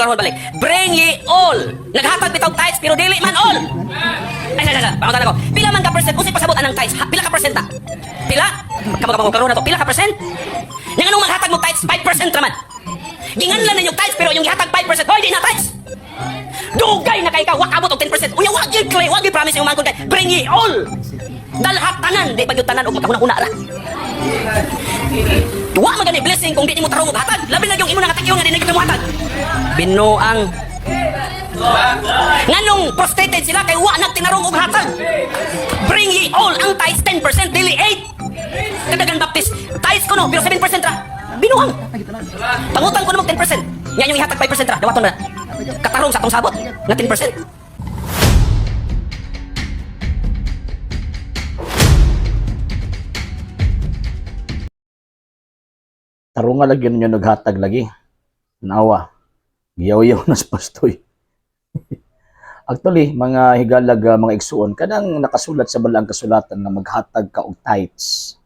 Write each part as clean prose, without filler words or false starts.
garhon balik. Bring ye all. Naghatag bitog tithes pero dili man all. Ay, bako talaga ko. Pila man ka percent? Usay pasabot anang tithes? Pila ka percent ta? Pila? Kamag karon na to. Pila ka percent? Yang anong maghatag mo tithes? 5% raman. Ginganlan ninyo tithes pero yung gihatag 5%, hoy, di na tithes. Dugay na kay ka, wakabot og 10%. Unya, wag yung promise yung mangkod kay, bring ye all. Dalhat tanan, di pagyud tanan og magkahuna-huna ra. Wa magani blessing kung di mo tarong og hatag. Labi na yung imo nakatakyo nga di na mo hatag. Binuang. Nganong frustrated sila kay wa nagtinarong og hatag. Bring ye all ang tithes 10%, dili 8. Kadagan baptist, tithes ko no, pero 7% ra. Binuang. Pangutang ko na mag 10%. Yan yung ihatag 5% ra, dawaton na. Katarong sa atong sabot nga 10%. Tarong nga lagi ninyo naghatag lagi. Nawa. Giyaw-yaw na sa pastoy. Actually, mga higalag, mga igsuon, kanang nakasulat sa balang kasulatan na maghatag ka og tithes.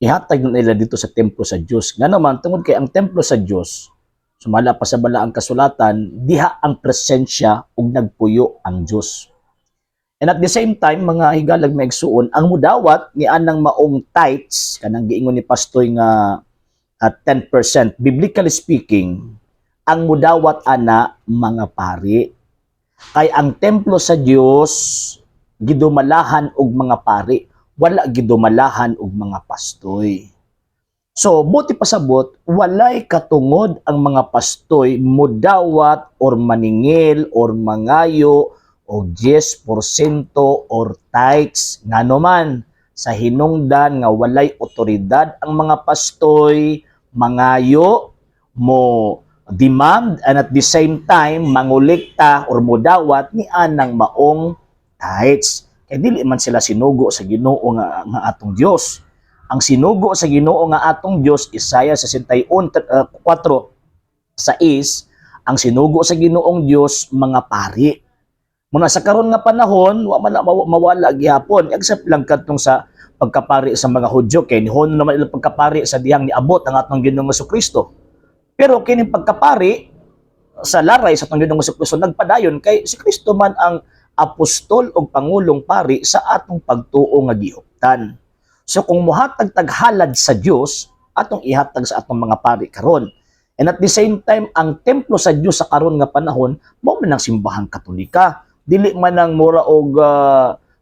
Ihatag na nila dito sa templo sa Diyos. Nga naman, tungod kay ang templo sa Diyos, sumala pa sa balaang kasulatan, diha ang presensya ug nagpuyo ang Diyos. And at the same time, mga higalag maigsuon, ang mudawat ni anang maong tithes, kanang giingon ni pastoy nga at 10%, biblically speaking, ang mudawat ana mga pari. Kay ang templo sa Diyos, gidumalahan og mga pari, wala gidumalahan og mga pastoy. So, buti pasabot, walay katungod ang mga pastoy mudawat or maningil or mangayo o 10% or tithes nga naman sa hinungdan nga walay otoridad ang mga pastoy mangayo mo demand and at the same time mangulikta or mudawat ni anang maong tithes. Kaya dili man sila sinugo sa Ginoo nga atong Dios. Ang sinugo sa Ginoo nga atong Dios, Isaiah 61:4 sa ang sinugo sa Ginoong Dios mga pari. Muna sa karon nga panahon, wa man mawala gihapon, except lang kadtong sa pagkapari sa mga Hudyo kay nihon naman ilang pagkapari sa dihang niabot ang atong Ginoong Jesucristo. Pero kining pagkapari sa laray sa atong Ginoong Jesucristo nagpadayon kay si Kristo man ang apostol o pangulong pari sa atong pagtuo nga gihuptan. So kung muhatag taghalad sa Dios, atong ihatag sa atong mga pari karon. And at the same time, ang templo sa Dios sa karon nga panahon, mao man ang simbahang Katolika. Dili man ang mura og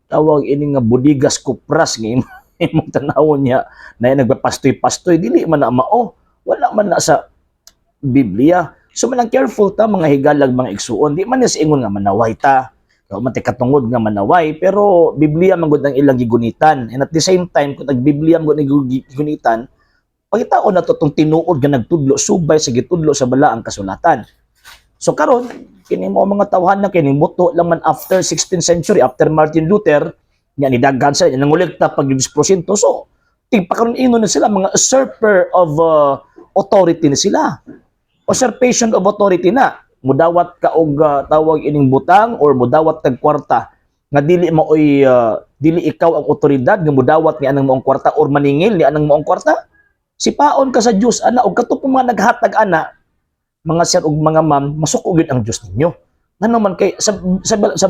tawag ini nga budigas kupras nga imong tanawon niya na nagpapastoy-pastoy, dili man na mao. Wala man na sa Biblia. So man ang careful ta mga higalag mga igsuon, di man sa ingon nga manaway ta. Kaya man katungod nga manaway, pero Biblia man gud ang ilang gigunitan. And at the same time, kung nag-Biblia man gud gigunitan, pagitaon na to tong tinuod nga nagtudlo subay sa gitudlo sa balaang kasulatan. So karon kini mo mga tawhan na kini buto lang man after 16th century, after Martin Luther, nya ni daghan sa nangulikta pag 10%. So tigpakaron ingon na sila mga usurper of authority na sila. Usurpation of authority na. Mudawat ka og tawag ining butang or mudawat kag kwarta nga dili maoy dili ikaw ang otoridad nga mudawat ni anang maong kwarta or maningil ni anang maong kwarta. Sipaon ka sa Dios ana og katupong mga naghatag ana mga sir ug mga ma'am masuko gyud ang Dios ninyo. Ngano man kay sa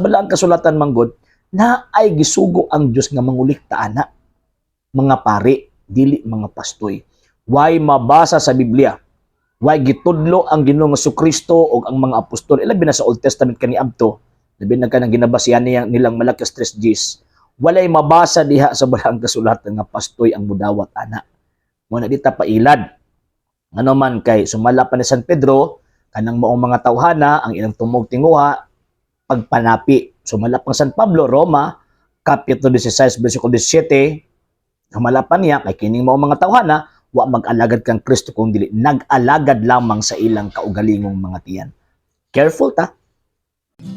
balaang kasulatan manggod na ay gisugo ang Dios nga mangulikta ana mga pari dili mga pastoy. Why mabasa sa Biblia? Why gitudlo ang Ginoong Jesucristo o ang mga apostol, ilabi na sa Old Testament kaniadto, labi na kanang ginabasihan nilang Malakias 3:10. Walay mabasa diha sa balaang kasulatan nga pastoy ang mudawat ana. Mo na dita pailad. Ano man kay sumala pa ni San Pedro kanang maong mga tawhana ang ilang tumog tinguha pagpanapi. Sumala pang San Pablo Roma kapitulo 16 bersikulo 17. Sumala pa niya kay kining maong mga tawhana wa mag-alagad kang Kristo kung dili nag-alagad lamang sa ilang kaugalingong mga tiyan. Careful ta.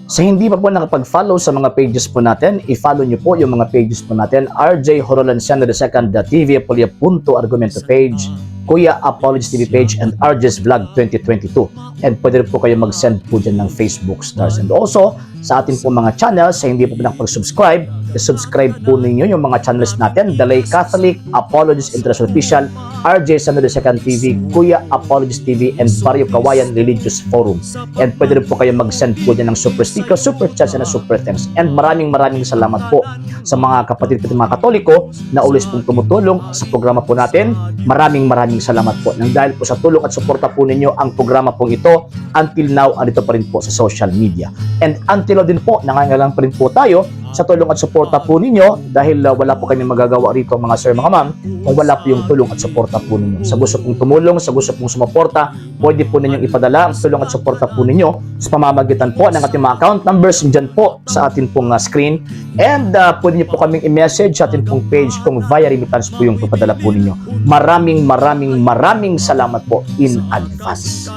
Sa hindi pa po nakapag-follow sa mga pages po natin, i-follow nyo po yung mga pages po natin. RJ Horolanciano II, TV Apolia Punto Argumento page, Kuya Apologist TV page, and RJ's Vlog 2022. And pwede rin po kayo mag-send po dyan ng Facebook stars. And also, sa atin po mga channels, sa hindi po nakapag-subscribe, i-subscribe po ninyo yung mga channels natin, The Lay Catholic, Apologist International Official, RJ Sanado Second TV, Kuya Apologist TV, and Barrio Kawayan Religious Forum. And pwede rin po kayo mag-send po din ng super sticker, super chats, and super thanks. And maraming salamat po sa mga kapatid at mga Katoliko na always pong tumutulong sa programa po natin. Maraming salamat po. Nang dahil po sa tulong at suporta po ninyo, ang programa pong ito until now andito pa rin po sa social media. And until now din po, nangangailangan pa rin po tayo sa tulong at suporta po ninyo dahil wala po kami magagawa rito mga sir, mga ma'am, kung wala po yung tulong at suporta po ninyo. Sa gusto pong tumulong, sa gusto pong sumuporta, pwede po ninyong ipadala ang tulong at suporta po ninyo sa pamamagitan po ng ating mga account numbers dyan po sa ating pong screen. And pwede niyo po kaming i-message sa ating pong page kung via remittance po yung papadala po ninyo. Maraming salamat po in advance.